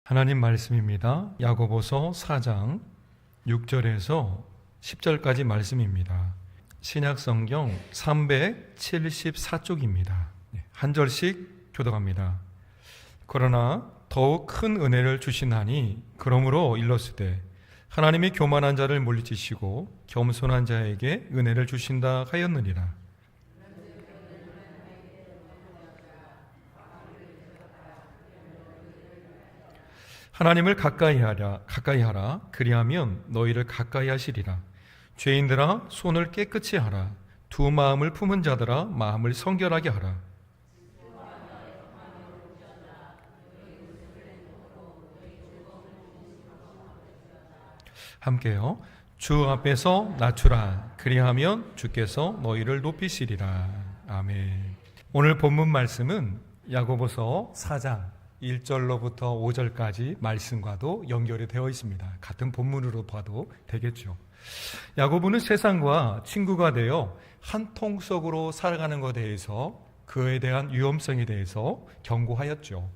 하나님 말씀입니다. 야고보서 4장 6절에서 10절까지 말씀입니다. 신약성경 374쪽입니다. 한 절씩 교독합니다. 그러나 더욱 큰 은혜를 주시나니 그러므로 일렀으되 하나님이 교만한 자를 물리치시고 겸손한 자에게 은혜를 주신다 하였느니라. 하나님을 가까이 하라. 그리하면 너희를 가까이 하시리라. 죄인들아 손을 깨끗이 하라. 두 마음을 품은 자들아 마음을 성결하게 하라. 함께요. 주 앞에서 낮추라. 그리하면 주께서 너희를 높이시리라. 아멘. 오늘 본문 말씀은 야고보서 4장 1절로부터 5절까지 말씀과도 연결이 되어 있습니다. 같은 본문으로 봐도 되겠죠. 야고보는 세상과 친구가 되어 한 통속으로 살아가는 것에 대해서 그에 대한 위험성에 대해서 경고하였죠.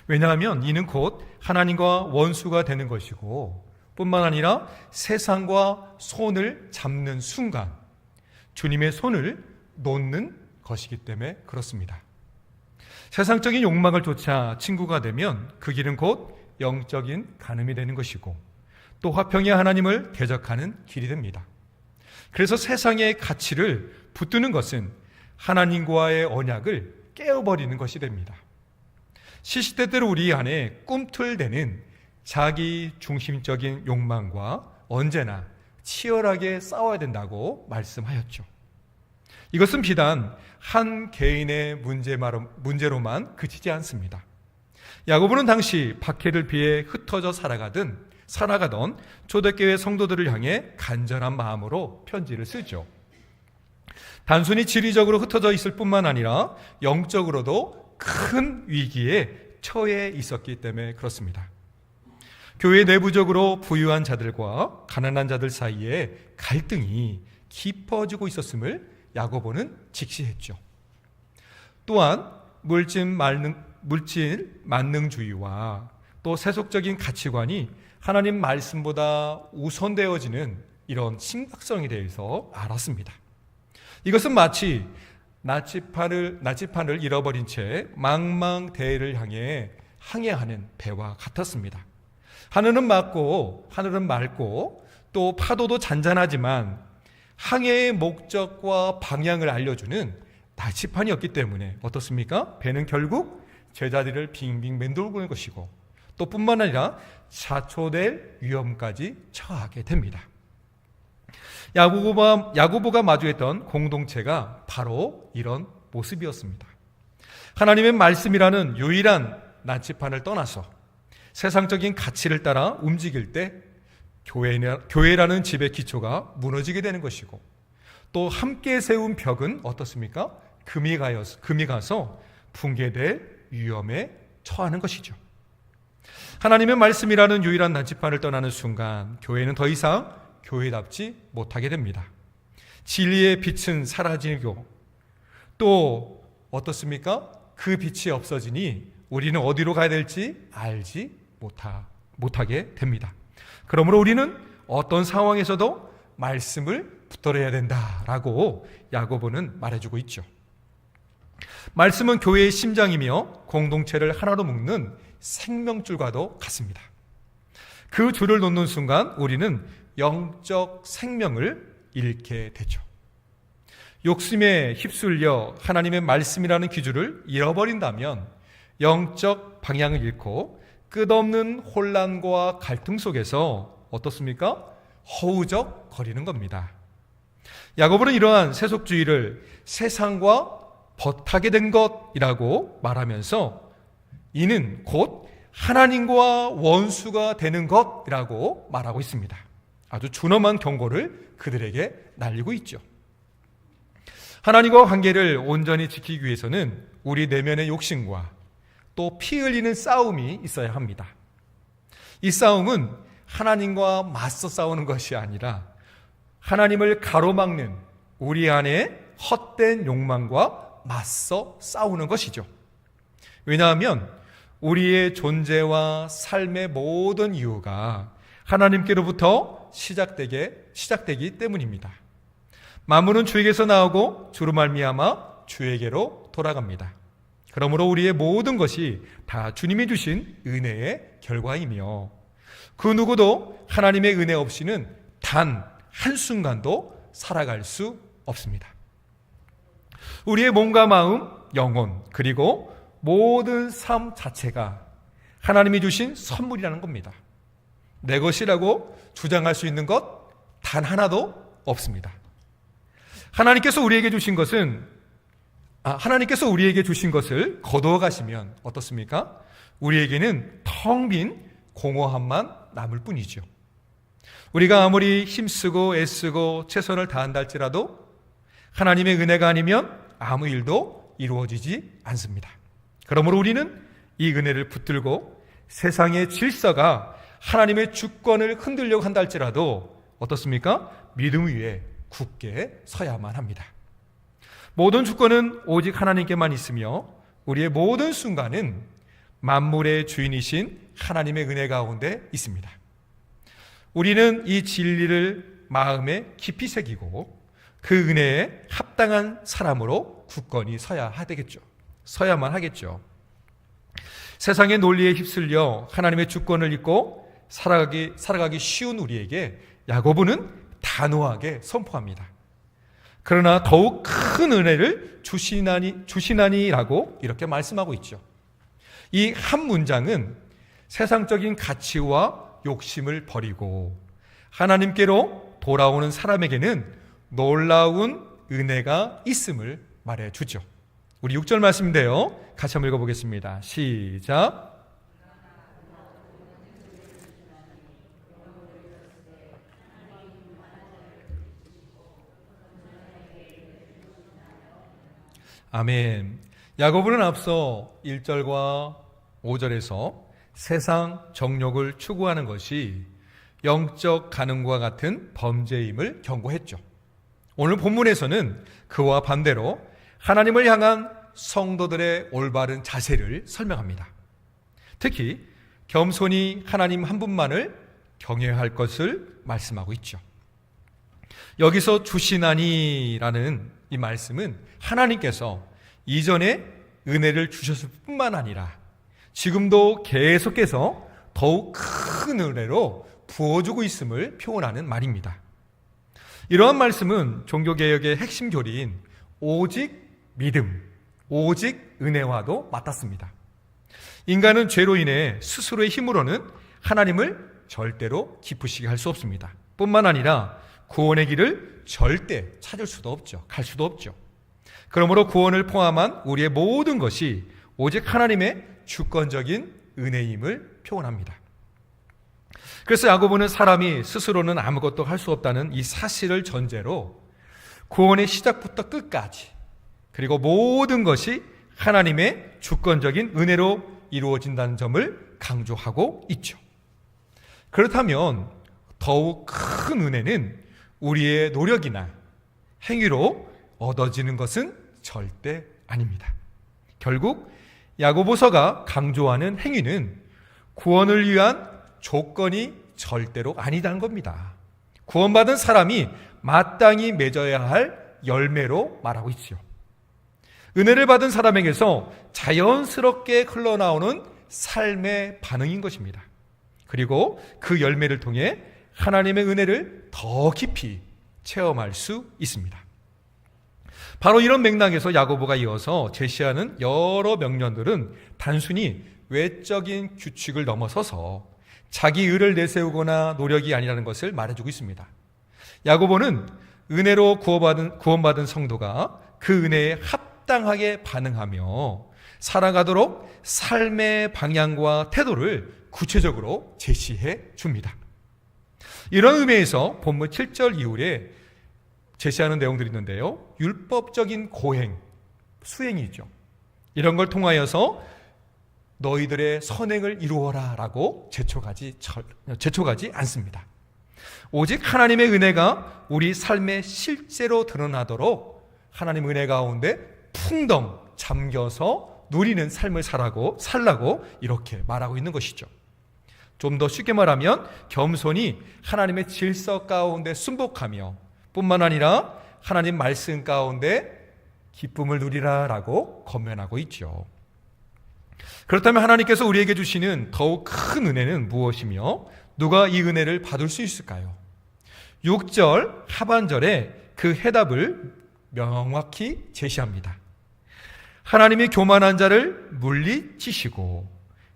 왜냐하면 이는 곧 하나님과 원수가 되는 것이고 뿐만 아니라 세상과 손을 잡는 순간 주님의 손을 놓는 것이기 때문에 그렇습니다. 세상적인 욕망을 쫓아 친구가 되면 그 길은 곧 영적인 간음이 되는 것이고 또 화평의 하나님을 대적하는 길이 됩니다. 그래서 세상의 가치를 붙드는 것은 하나님과의 언약을 깨어버리는 것이 됩니다. 시시때때로 우리 안에 꿈틀대는 자기 중심적인 욕망과 언제나 치열하게 싸워야 된다고 말씀하였죠. 이것은 비단 한 개인의 문제로만 그치지 않습니다. 야고보는 당시 박해를 피해 흩어져 살아가던 초대교회 성도들을 향해 간절한 마음으로 편지를 쓰죠. 단순히 지리적으로 흩어져 있을 뿐만 아니라 영적으로도 큰 위기에 처해 있었기 때문에 그렇습니다. 교회 내부적으로 부유한 자들과 가난한 자들 사이에 갈등이 깊어지고 있었음을 야고보는 직시했죠. 또한 물질 만능주의와 또 세속적인 가치관이 하나님 말씀보다 우선되어지는 이런 심각성에 대해서 알았습니다. 이것은 마치 나치판을 잃어버린 채 망망대해를 향해 항해하는 배와 같았습니다. 하늘은 맑고 또 파도도 잔잔하지만 항해의 목적과 방향을 알려주는 나치판이었기 때문에 어떻습니까? 배는 결국 제자들을 빙빙 맴돌고 것이고 또 뿐만 아니라 자초될 위험까지 처하게 됩니다. 야고보가 마주했던 공동체가 바로 이런 모습이었습니다. 하나님의 말씀이라는 유일한 나치판을 떠나서 세상적인 가치를 따라 움직일 때 교회라는 집의 기초가 무너지게 되는 것이고 또 함께 세운 벽은 어떻습니까? 금이 가서 붕괴될 위험에 처하는 것이죠. 하나님의 말씀이라는 유일한 나치판을 떠나는 순간 교회는 더 이상 교회답지 못하게 됩니다. 진리의 빛은 사라지고 또 어떻습니까? 그 빛이 없어지니 우리는 어디로 가야 될지 알지 못하게 됩니다. 그러므로 우리는 어떤 상황에서도 말씀을 붙들어야 된다라고 야고보는 말해주고 있죠. 말씀은 교회의 심장이며 공동체를 하나로 묶는 생명줄과도 같습니다. 그 줄을 놓는 순간 우리는 영적 생명을 잃게 되죠. 욕심에 휩쓸려 하나님의 말씀이라는 기준을 잃어버린다면 영적 방향을 잃고 끝없는 혼란과 갈등 속에서 어떻습니까? 허우적 거리는 겁니다. 야고보는 이러한 세속주의를 세상과 벗하게 된 것이라고 말하면서 이는 곧 하나님과 원수가 되는 것이라고 말하고 있습니다. 아주 준엄한 경고를 그들에게 날리고 있죠. 하나님과 관계를 온전히 지키기 위해서는 우리 내면의 욕심과 또 피 흘리는 싸움이 있어야 합니다. 이 싸움은 하나님과 맞서 싸우는 것이 아니라 하나님을 가로막는 우리 안에 헛된 욕망과 맞서 싸우는 것이죠. 왜냐하면 우리의 존재와 삶의 모든 이유가 하나님께로부터 시작되기 때문입니다. 만물은 주에게서 나오고 주로 말미암아 주에게로 돌아갑니다. 그러므로 우리의 모든 것이 다 주님이 주신 은혜의 결과이며 그 누구도 하나님의 은혜 없이는 단 한순간도 살아갈 수 없습니다. 우리의 몸과 마음, 영혼, 그리고 모든 삶 자체가 하나님이 주신 선물이라는 겁니다. 내 것이라고 주장할 수 있는 것 단 하나도 없습니다. 하나님께서 우리에게 주신 것을 거두어 가시면 어떻습니까? 우리에게는 텅 빈 공허함만 남을 뿐이죠. 우리가 아무리 힘쓰고 애쓰고 최선을 다한다 할지라도 하나님의 은혜가 아니면 아무 일도 이루어지지 않습니다. 그러므로 우리는 이 은혜를 붙들고 세상의 질서가 하나님의 주권을 흔들려고 한다 할지라도 어떻습니까? 믿음 위에 굳게 서야만 합니다. 모든 주권은 오직 하나님께만 있으며 우리의 모든 순간은 만물의 주인이신 하나님의 은혜 가운데 있습니다. 우리는 이 진리를 마음에 깊이 새기고 그 은혜에 합당한 사람으로 굳건히 서야만 하겠죠. 세상의 논리에 휩쓸려 하나님의 주권을 잊고 살아가기 쉬운 우리에게 야고보는 단호하게 선포합니다. 그러나 더욱 큰 은혜를 주시나니라고 이렇게 말씀하고 있죠. 이 한 문장은 세상적인 가치와 욕심을 버리고 하나님께로 돌아오는 사람에게는 놀라운 은혜가 있음을 말해주죠. 우리 6절 말씀인데요, 같이 한번 읽어보겠습니다. 시작. 아멘. 야고보는 앞서 1절과 5절에서 세상 정욕을 추구하는 것이 영적 간음과 같은 범죄임을 경고했죠. 오늘 본문에서는 그와 반대로 하나님을 향한 성도들의 올바른 자세를 설명합니다. 특히 겸손히 하나님 한 분만을 경외할 것을 말씀하고 있죠. 여기서 주시나니라는 이 말씀은 하나님께서 이전에 은혜를 주셨을 뿐만 아니라 지금도 계속해서 더욱 큰 은혜로 부어주고 있음을 표현하는 말입니다. 이러한 말씀은 종교개혁의 핵심 교리인 오직 믿음, 오직 은혜와도 맞닿습니다. 인간은 죄로 인해 스스로의 힘으로는 하나님을 절대로 기쁘시게 할 수 없습니다. 뿐만 아니라 구원의 길을 절대 찾을 수도 없죠. 갈 수도 없죠. 그러므로 구원을 포함한 우리의 모든 것이 오직 하나님의 주권적인 은혜임을 표현합니다. 그래서 야고보는 사람이 스스로는 아무것도 할 수 없다는 이 사실을 전제로 구원의 시작부터 끝까지 그리고 모든 것이 하나님의 주권적인 은혜로 이루어진다는 점을 강조하고 있죠. 그렇다면 더욱 큰 은혜는 우리의 노력이나 행위로 얻어지는 것은 절대 아닙니다. 결국 야고보서가 강조하는 행위는 구원을 위한 조건이 절대로 아니다는 겁니다. 구원받은 사람이 마땅히 맺어야 할 열매로 말하고 있지요. 은혜를 받은 사람에게서 자연스럽게 흘러나오는 삶의 반응인 것입니다. 그리고 그 열매를 통해 하나님의 은혜를 더 깊이 체험할 수 있습니다. 바로 이런 맥락에서 야고보가 이어서 제시하는 여러 명령들은 단순히 외적인 규칙을 넘어서서 자기 의를 내세우거나 노력이 아니라는 것을 말해주고 있습니다. 야고보는 은혜로 구원받은 성도가 그 은혜에 합당하게 반응하며 살아가도록 삶의 방향과 태도를 구체적으로 제시해 줍니다. 이런 의미에서 본문 7절 이후에 제시하는 내용들이 있는데요, 율법적인 고행, 수행이죠. 이런 걸 통하여서 너희들의 선행을 이루어라 라고 재촉하지 않습니다. 오직 하나님의 은혜가 우리 삶에 실제로 드러나도록 하나님 은혜 가운데 풍덩 잠겨서 누리는 삶을 살라고 이렇게 말하고 있는 것이죠. 좀 더 쉽게 말하면 겸손이 하나님의 질서 가운데 순복하며 뿐만 아니라 하나님 말씀 가운데 기쁨을 누리라라고 권면하고 있죠. 그렇다면 하나님께서 우리에게 주시는 더욱 큰 은혜는 무엇이며 누가 이 은혜를 받을 수 있을까요? 6절 하반절에 그 해답을 명확히 제시합니다. 하나님이 교만한 자를 물리치시고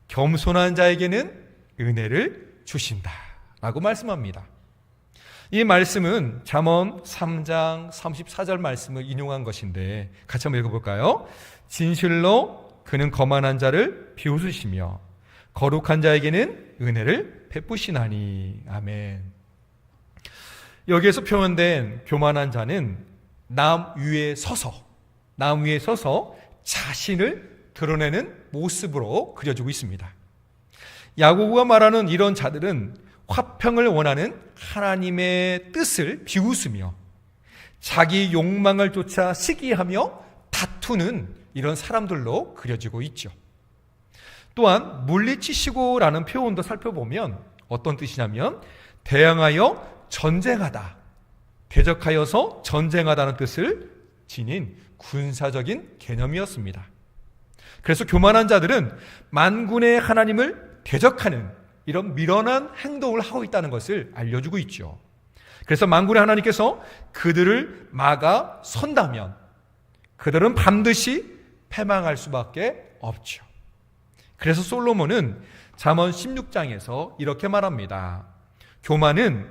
겸손한 자에게는 은혜를 주신다라고 말씀합니다. 이 말씀은 잠언 3장 34절 말씀을 인용한 것인데 같이 한번 읽어볼까요? 진실로 그는 거만한 자를 비웃으시며 거룩한 자에게는 은혜를 베푸시나니. 아멘. 여기에서 표현된 교만한 자는 남 위에 서서 자신을 드러내는 모습으로 그려지고 있습니다. 야고보가 말하는 이런 자들은 화평을 원하는 하나님의 뜻을 비웃으며 자기 욕망을 쫓아 시기하며 다투는 이런 사람들로 그려지고 있죠. 또한 물리치시고라는 표현도 살펴보면 어떤 뜻이냐면 대항하여 전쟁하다, 대적하여서 전쟁하다는 뜻을 지닌 군사적인 개념이었습니다. 그래서 교만한 자들은 만군의 하나님을 대적하는 이런 미련한 행동을 하고 있다는 것을 알려주고 있죠. 그래서 만군의 하나님께서 그들을 막아 선다면 그들은 반드시 패망할 수밖에 없죠. 그래서 솔로몬은 잠언 16장에서 이렇게 말합니다. 교만은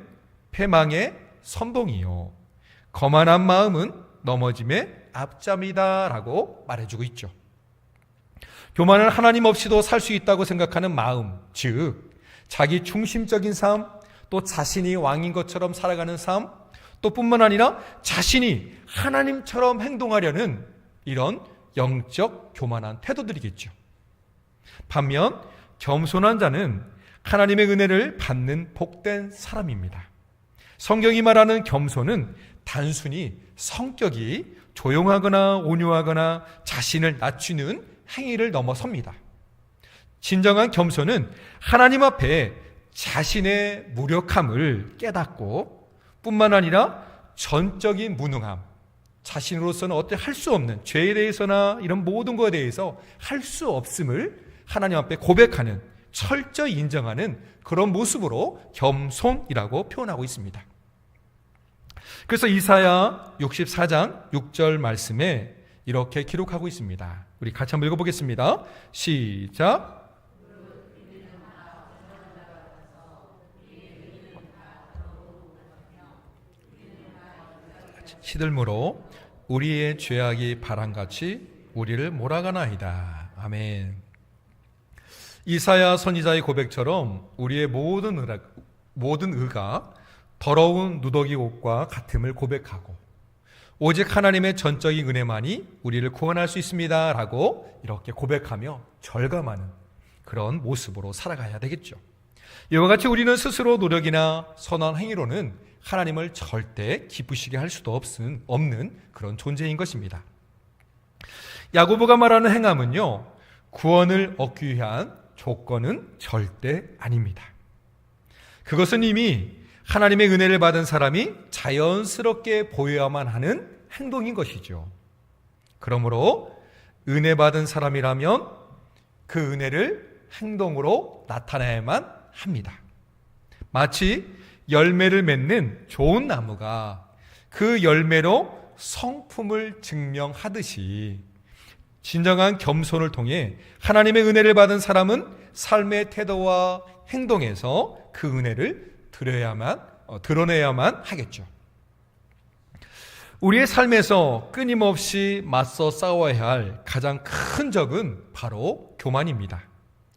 패망의 선봉이요 거만한 마음은 넘어짐의 앞잠이다 라고 말해주고 있죠. 교만은 하나님 없이도 살 수 있다고 생각하는 마음, 즉 자기 중심적인 삶, 또 자신이 왕인 것처럼 살아가는 삶, 또 뿐만 아니라 자신이 하나님처럼 행동하려는 이런 영적 교만한 태도들이겠죠. 반면 겸손한 자는 하나님의 은혜를 받는 복된 사람입니다. 성경이 말하는 겸손은 단순히 성격이 조용하거나 온유하거나 자신을 낮추는 행위를 넘어섭니다. 진정한 겸손은 하나님 앞에 자신의 무력함을 깨닫고 뿐만 아니라 전적인 무능함, 자신으로서는 어떻게 할 수 없는 죄에 대해서나 이런 모든 것에 대해서 할 수 없음을 하나님 앞에 고백하는, 철저히 인정하는 그런 모습으로 겸손이라고 표현하고 있습니다. 그래서 이사야 64장 6절 말씀에 이렇게 기록하고 있습니다. 우리 같이 한번 읽어보겠습니다. 시작. 시들므로 우리의 죄악이 바람같이 우리를 몰아가나이다. 아멘. 이사야 선지자의 고백처럼 우리의 모든 의가 더러운 누더기 옷과 같음을 고백하고 오직 하나님의 전적인 은혜만이 우리를 구원할 수 있습니다 라고 이렇게 고백하며 절감하는 그런 모습으로 살아가야 되겠죠. 이와 같이 우리는 스스로 노력이나 선한 행위로는 하나님을 절대 기쁘시게 할 수도 없는 그런 존재인 것입니다. 야고보가 말하는 행함은요, 구원을 얻기 위한 조건은 절대 아닙니다. 그것은 이미 하나님의 은혜를 받은 사람이 자연스럽게 보여야만 하는 행동인 것이죠. 그러므로 은혜 받은 사람이라면 그 은혜를 행동으로 나타내야만 합니다. 마치 열매를 맺는 좋은 나무가 그 열매로 성품을 증명하듯이 진정한 겸손을 통해 하나님의 은혜를 받은 사람은 삶의 태도와 행동에서 그 은혜를 드러내야만 하겠죠. 우리의 삶에서 끊임없이 맞서 싸워야 할 가장 큰 적은 바로 교만입니다.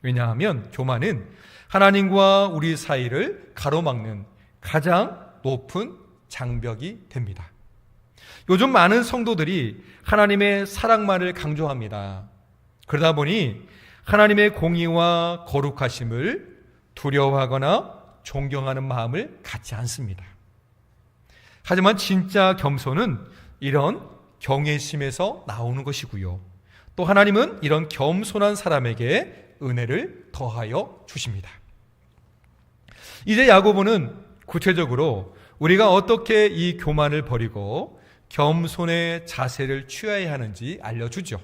왜냐하면 교만은 하나님과 우리 사이를 가로막는 가장 높은 장벽이 됩니다. 요즘 많은 성도들이 하나님의 사랑만을 강조합니다. 그러다 보니 하나님의 공의와 거룩하심을 두려워하거나 존경하는 마음을 갖지 않습니다. 하지만 진짜 겸손은 이런 경외심에서 나오는 것이고요. 또 하나님은 이런 겸손한 사람에게 은혜를 더하여 주십니다. 이제 야고보는 구체적으로 우리가 어떻게 이 교만을 버리고 겸손의 자세를 취해야 하는지 알려주죠.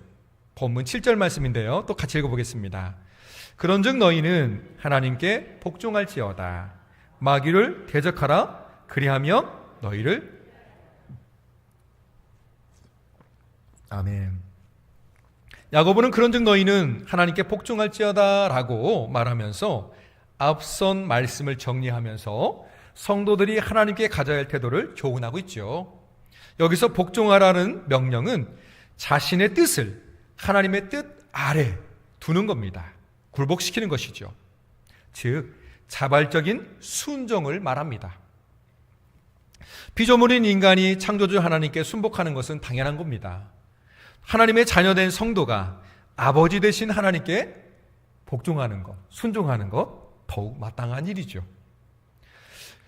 본문 7절 말씀인데요. 또 같이 읽어보겠습니다. 그런즉 너희는 하나님께 복종할지어다. 마귀를 대적하라. 그리하면 너희를 아멘. 야고보는 그런즉 너희는 하나님께 복종할지어다 라고 말하면서 앞선 말씀을 정리하면서 성도들이 하나님께 가져야 할 태도를 교훈하고 있죠. 여기서 복종하라는 명령은 자신의 뜻을 하나님의 뜻 아래 두는 겁니다. 굴복시키는 것이죠. 즉 자발적인 순종을 말합니다. 피조물인 인간이 창조주 하나님께 순복하는 것은 당연한 겁니다. 하나님의 자녀된 성도가 아버지 되신 하나님께 복종하는 것, 순종하는 것 더욱 마땅한 일이죠.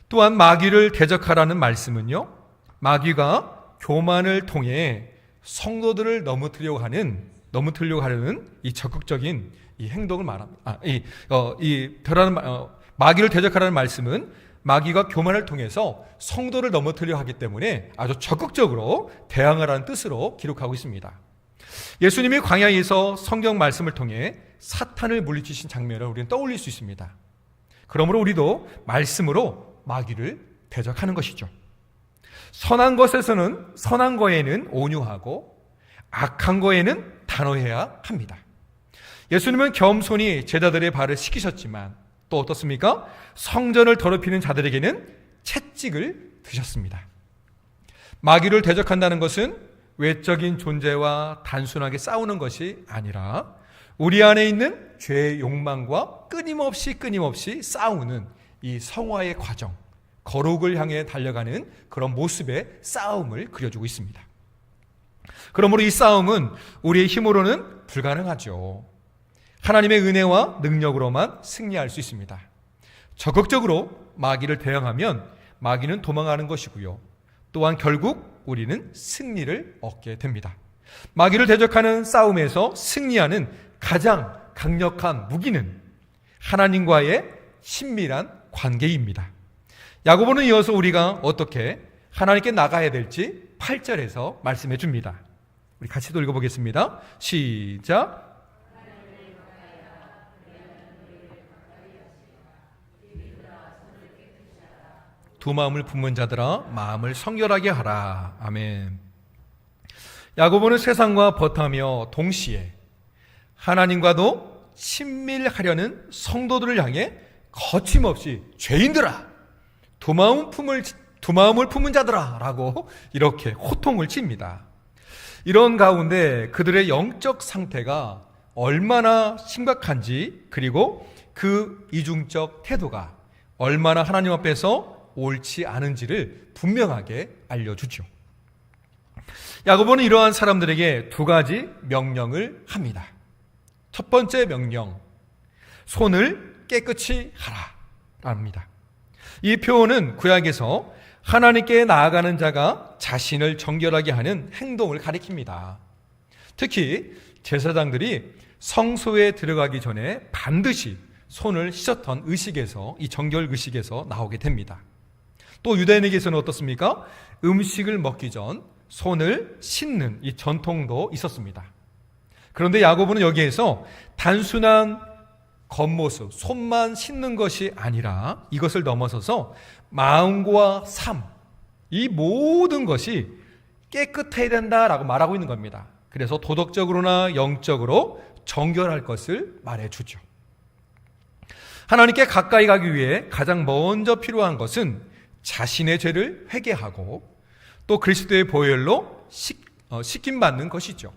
또한 마귀를 대적하라는 말씀은요, 마귀가 교만을 통해 성도들을 넘어뜨리려고 하려는 이 적극적인 이 행동을 말합니다. 마귀를 대적하라는 말씀은 마귀가 교만을 통해서 성도를 넘어뜨리려 하기 때문에 아주 적극적으로 대항하라는 뜻으로 기록하고 있습니다. 예수님이 광야에서 성경 말씀을 통해 사탄을 물리치신 장면을 우리는 떠올릴 수 있습니다. 그러므로 우리도 말씀으로 마귀를 대적하는 것이죠. 선한 거에는 온유하고 악한 거에는 단호해야 합니다. 예수님은 겸손히 제자들의 발을 씻기셨지만 또 어떻습니까? 성전을 더럽히는 자들에게는 채찍을 드셨습니다. 마귀를 대적한다는 것은 외적인 존재와 단순하게 싸우는 것이 아니라 우리 안에 있는 죄의 욕망과 끊임없이 싸우는 이 성화의 과정, 거룩을 향해 달려가는 그런 모습의 싸움을 그려주고 있습니다. 그러므로 이 싸움은 우리의 힘으로는 불가능하죠. 하나님의 은혜와 능력으로만 승리할 수 있습니다. 적극적으로 마귀를 대항하면 마귀는 도망가는 것이고요. 또한 결국 우리는 승리를 얻게 됩니다. 마귀를 대적하는 싸움에서 승리하는 가장 강력한 무기는 하나님과의 친밀한 관계입니다. 야고보는 이어서 우리가 어떻게 하나님께 나가야 될지 8절에서 말씀해 줍니다. 우리 같이 또 읽어보겠습니다. 시작. 두 마음을 품은 자들아 마음을 성결하게 하라. 아멘. 야고보는 세상과 버타며 동시에 하나님과도 친밀하려는 성도들을 향해 거침없이 죄인들아, 두 마음을 품은 자들아 라고 이렇게 호통을 칩니다. 이런 가운데 그들의 영적 상태가 얼마나 심각한지, 그리고 그 이중적 태도가 얼마나 하나님 앞에서 옳지 않은지를 분명하게 알려주죠. 야고보는 이러한 사람들에게 두 가지 명령을 합니다. 첫 번째 명령, 손을 깨끗이 하라 합니다. 이 표현은 구약에서 하나님께 나아가는 자가 자신을 정결하게 하는 행동을 가리킵니다. 특히 제사장들이 성소에 들어가기 전에 반드시 손을 씻었던 의식에서, 이 정결 의식에서 나오게 됩니다. 또 유대인에게서는 어떻습니까? 음식을 먹기 전 손을 씻는 이 전통도 있었습니다. 그런데 야고보는 여기에서 단순한 겉모습, 손만 씻는 것이 아니라 이것을 넘어서서 마음과 삶, 이 모든 것이 깨끗해야 된다라고 말하고 있는 겁니다. 그래서 도덕적으로나 영적으로 정결할 것을 말해주죠. 하나님께 가까이 가기 위해 가장 먼저 필요한 것은 자신의 죄를 회개하고 또 그리스도의 보혈로 씻김받는 것이죠.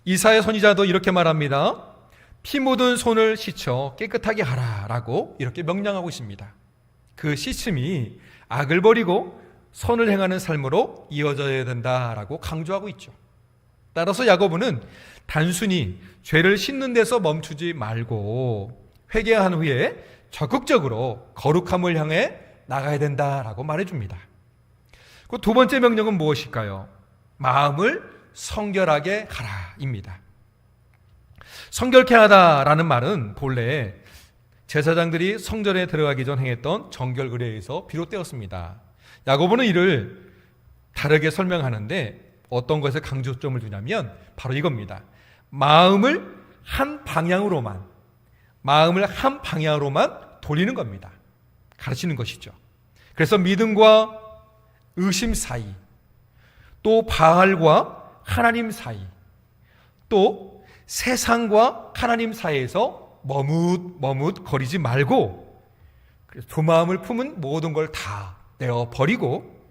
이사야 선지자도 이렇게 말합니다. 피 묻은 손을 씻어 깨끗하게 하라라고 이렇게 명령하고 있습니다. 그 씻음이 악을 버리고 선을 행하는 삶으로 이어져야 된다라고 강조하고 있죠. 따라서 야고보는 단순히 죄를 씻는 데서 멈추지 말고 회개한 후에 적극적으로 거룩함을 향해 나가야 된다라고 말해줍니다. 그 두 번째 명령은 무엇일까요? 마음을 성결하게 하라입니다. 성결케 하다라는 말은 본래 제사장들이 성전에 들어가기 전 행했던 정결 의례에서 비롯되었습니다. 야고보는 이를 다르게 설명하는데 어떤 것에 강조점을 두냐면 바로 이겁니다. 마음을 한 방향으로만 돌리는 겁니다. 가르치는 것이죠. 그래서 믿음과 의심 사이, 또 바알과 하나님 사이, 또 세상과 하나님 사이에서 머뭇거리지 말고 두 마음을 품은 모든 걸 다 내어버리고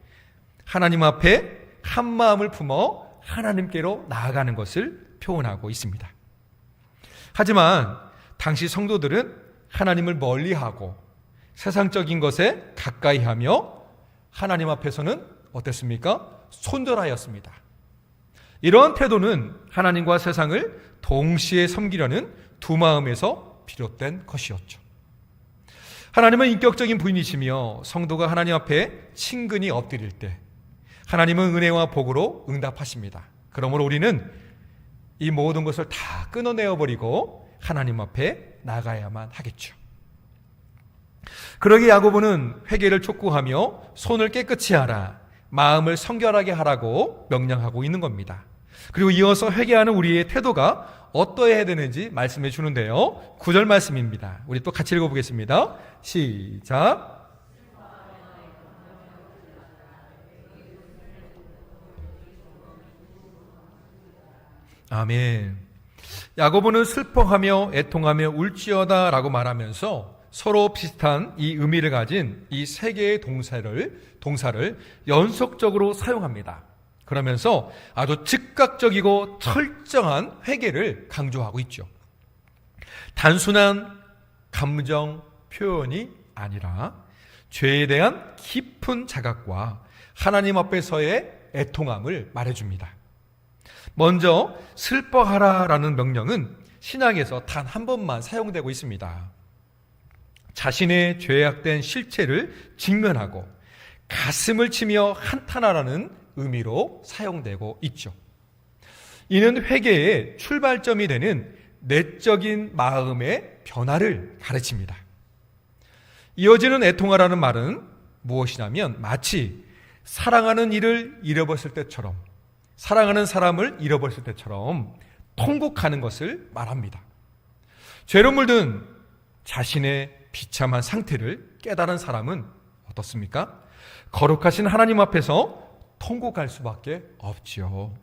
하나님 앞에 한 마음을 품어 하나님께로 나아가는 것을 표현하고 있습니다. 하지만 당시 성도들은 하나님을 멀리하고 세상적인 것에 가까이하며 하나님 앞에서는 어땠습니까? 손절하였습니다. 이러한 태도는 하나님과 세상을 동시에 섬기려는 두 마음에서 비롯된 것이었죠. 하나님은 인격적인 부인이시며 성도가 하나님 앞에 친근히 엎드릴 때 하나님은 은혜와 복으로 응답하십니다. 그러므로 우리는 이 모든 것을 다 끊어내어버리고 하나님 앞에 나가야만 하겠죠. 그러기에 야고보는 회개를 촉구하며 손을 깨끗이 하라, 마음을 성결하게 하라고 명령하고 있는 겁니다. 그리고 이어서 회개하는 우리의 태도가 어떠해야 되는지 말씀해 주는데요. 9절 말씀입니다. 우리 또 같이 읽어보겠습니다. 시작. 아멘. 야고보는 슬퍼하며 애통하며 울지어다 라고 말하면서 서로 비슷한 이 의미를 가진 이 세 개의 동사를 연속적으로 사용합니다. 그러면서 아주 즉각적이고 철저한 회개를 강조하고 있죠. 단순한 감정 표현이 아니라 죄에 대한 깊은 자각과 하나님 앞에서의 애통함을 말해줍니다. 먼저 슬퍼하라라는 명령은 신약에서 단 한 번만 사용되고 있습니다. 자신의 죄악된 실체를 직면하고 가슴을 치며 한탄하라는 의미로 사용되고 있죠. 이는 회개의 출발점이 되는 내적인 마음의 변화를 가르칩니다. 이어지는 애통하라는 말은 무엇이냐면 마치 사랑하는 이를 잃어버렸을 때처럼, 사랑하는 사람을 잃어버렸을 때처럼 통곡하는 것을 말합니다. 죄로 물든 자신의 비참한 상태를 깨달은 사람은 어떻습니까? 거룩하신 하나님 앞에서 통곡할 수밖에 없지요.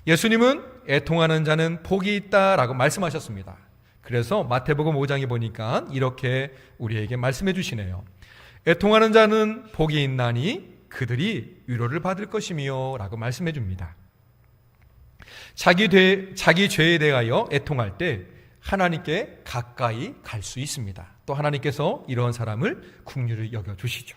예수님은 애통하는 자는 복이 있다라고 말씀하셨습니다. 그래서 마태복음 5장에 보니까 이렇게 우리에게 말씀해 주시네요. 애통하는 자는 복이 있나니 그들이 위로를 받을 것이며 라고 말씀해 줍니다. 자기 죄에 대하여 애통할 때 하나님께 가까이 갈 수 있습니다. 또 하나님께서 이런 사람을 긍휼히 여겨주시죠.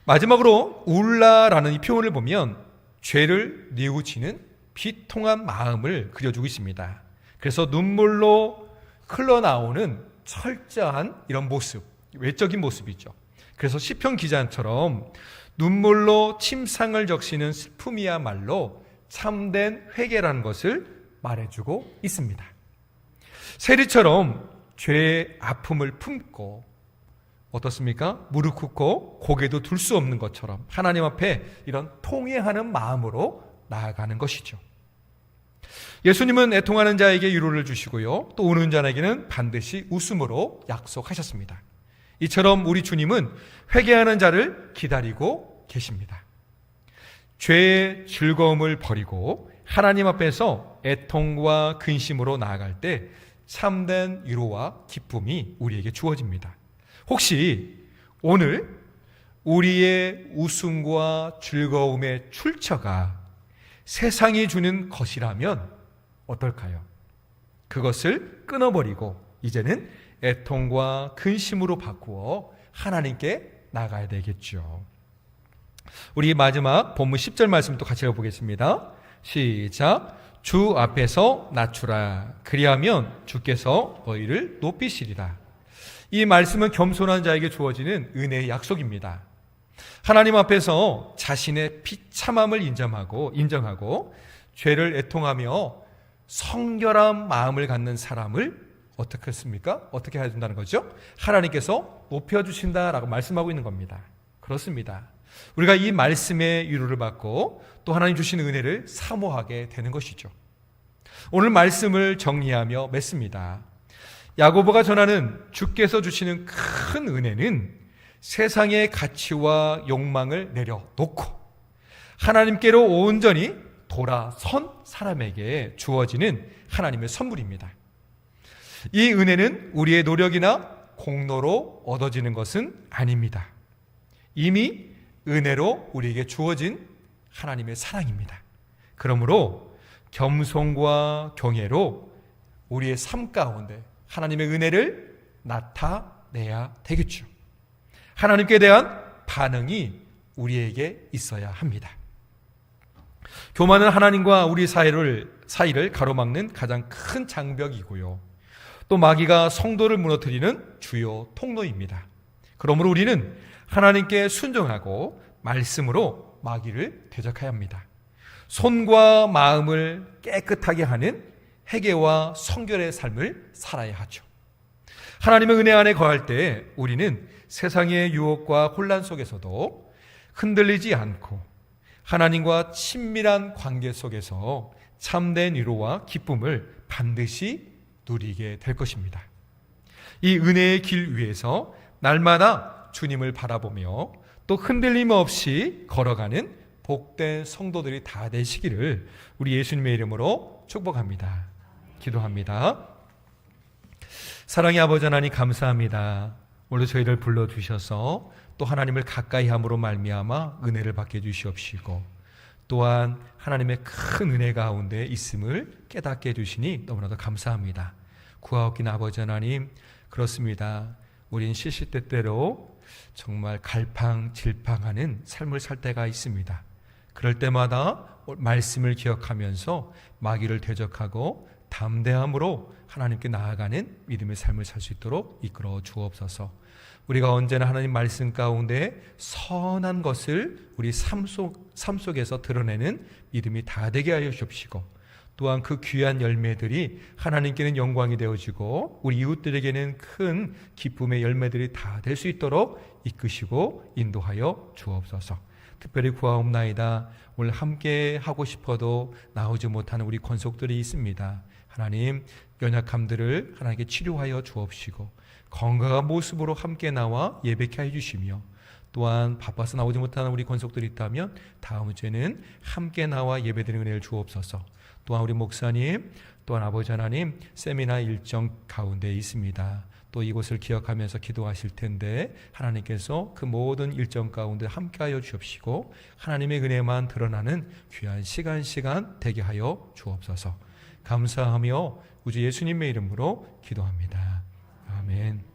마지막으로 울라라는 이 표현을 보면 죄를 뉘우치는 비통한 마음을 그려주고 있습니다. 그래서 눈물로 흘러나오는 철저한 이런 모습, 외적인 모습이죠. 그래서 시편 기자처럼 눈물로 침상을 적시는 슬픔이야말로 참된 회개라는 것을 말해주고 있습니다. 세리처럼 죄의 아픔을 품고 어떻습니까? 무릎 꿇고 고개도 들 수 없는 것처럼 하나님 앞에 이런 통회하는 마음으로 나아가는 것이죠. 예수님은 애통하는 자에게 위로를 주시고요, 또 우는 자에게는 반드시 웃음으로 약속하셨습니다. 이처럼 우리 주님은 회개하는 자를 기다리고 계십니다. 죄의 즐거움을 버리고 하나님 앞에서 애통과 근심으로 나아갈 때 참된 위로와 기쁨이 우리에게 주어집니다. 혹시 오늘 우리의 웃음과 즐거움의 출처가 세상이 주는 것이라면 어떨까요? 그것을 끊어버리고 이제는 애통과 근심으로 바꾸어 하나님께 나가야 되겠죠. 우리 마지막 본문 10절 말씀도 같이 읽어보겠습니다. 시작. 주 앞에서 낮추라. 그리하면 주께서 너희를 높이시리라. 이 말씀은 겸손한 자에게 주어지는 은혜의 약속입니다. 하나님 앞에서 자신의 비참함을 인정하고 죄를 애통하며 성결한 마음을 갖는 사람을 어떻게 했습니까? 어떻게 해야 된다는 거죠? 하나님께서 높여주신다라고 말씀하고 있는 겁니다. 그렇습니다. 우리가 이 말씀의 위로를 받고 또 하나님 주신 은혜를 사모하게 되는 것이죠. 오늘 말씀을 정리하며 맺습니다. 야고보가 전하는 주께서 주시는 큰 은혜는 세상의 가치와 욕망을 내려놓고 하나님께로 온전히 돌아선 사람에게 주어지는 하나님의 선물입니다. 이 은혜는 우리의 노력이나 공로로 얻어지는 것은 아닙니다. 이미 은혜로 우리에게 주어진 하나님의 사랑입니다. 그러므로 겸손과 경외로 우리의 삶 가운데 하나님의 은혜를 나타내야 되겠죠. 하나님께 대한 반응이 우리에게 있어야 합니다. 교만은 하나님과 우리 사이를 가로막는 가장 큰 장벽이고요. 또 마귀가 성도를 무너뜨리는 주요 통로입니다. 그러므로 우리는 하나님께 순종하고 말씀으로 마귀를 대적해야 합니다. 손과 마음을 깨끗하게 하는 회개와 성결의 삶을 살아야 하죠. 하나님의 은혜 안에 거할 때 우리는 세상의 유혹과 혼란 속에서도 흔들리지 않고 하나님과 친밀한 관계 속에서 참된 위로와 기쁨을 반드시 누리게 될 것입니다. 이 은혜의 길 위에서 날마다 주님을 바라보며 또 흔들림 없이 걸어가는 복된 성도들이 다 되시기를 우리 예수님의 이름으로 축복합니다. 기도합니다. 사랑의 아버지 하나님 감사합니다. 오늘 저희를 불러주셔서 또 하나님을 가까이 함으로 말미암아 은혜를 받게 해주시옵시고 또한 하나님의 큰 은혜 가운데 있음을 깨닫게 해주시니 너무나도 감사합니다. 구하옵긴 아버지 하나님, 그렇습니다. 우린 시시때때로 정말 갈팡질팡하는 삶을 살 때가 있습니다. 그럴 때마다 말씀을 기억하면서 마귀를 대적하고 담대함으로 하나님께 나아가는 믿음의 삶을 살 수 있도록 이끌어 주옵소서. 우리가 언제나 하나님 말씀 가운데 선한 것을 우리 삶 속에서 드러내는 믿음이 다 되게 하여 주옵시고 또한 그 귀한 열매들이 하나님께는 영광이 되어지고 우리 이웃들에게는 큰 기쁨의 열매들이 다 될 수 있도록 이끄시고 인도하여 주옵소서. 특별히 구하옵나이다. 오늘 함께 하고 싶어도 나오지 못하는 우리 권속들이 있습니다. 하나님 연약함들을 하나님께 치료하여 주옵시고 건강한 모습으로 함께 나와 예배케 해주시며 또한 바빠서 나오지 못하는 우리 권속들이 있다면 다음 주에는 함께 나와 예배드리는 은혜를 주옵소서. 또한 우리 목사님 또한 아버지 하나님 세미나 일정 가운데 있습니다. 또 이곳을 기억하면서 기도하실 텐데 하나님께서 그 모든 일정 가운데 함께하여 주옵시고 하나님의 은혜만 드러나는 귀한 시간 되게 하여 주옵소서. 감사하며 우주 예수님의 이름으로 기도합니다. 아멘.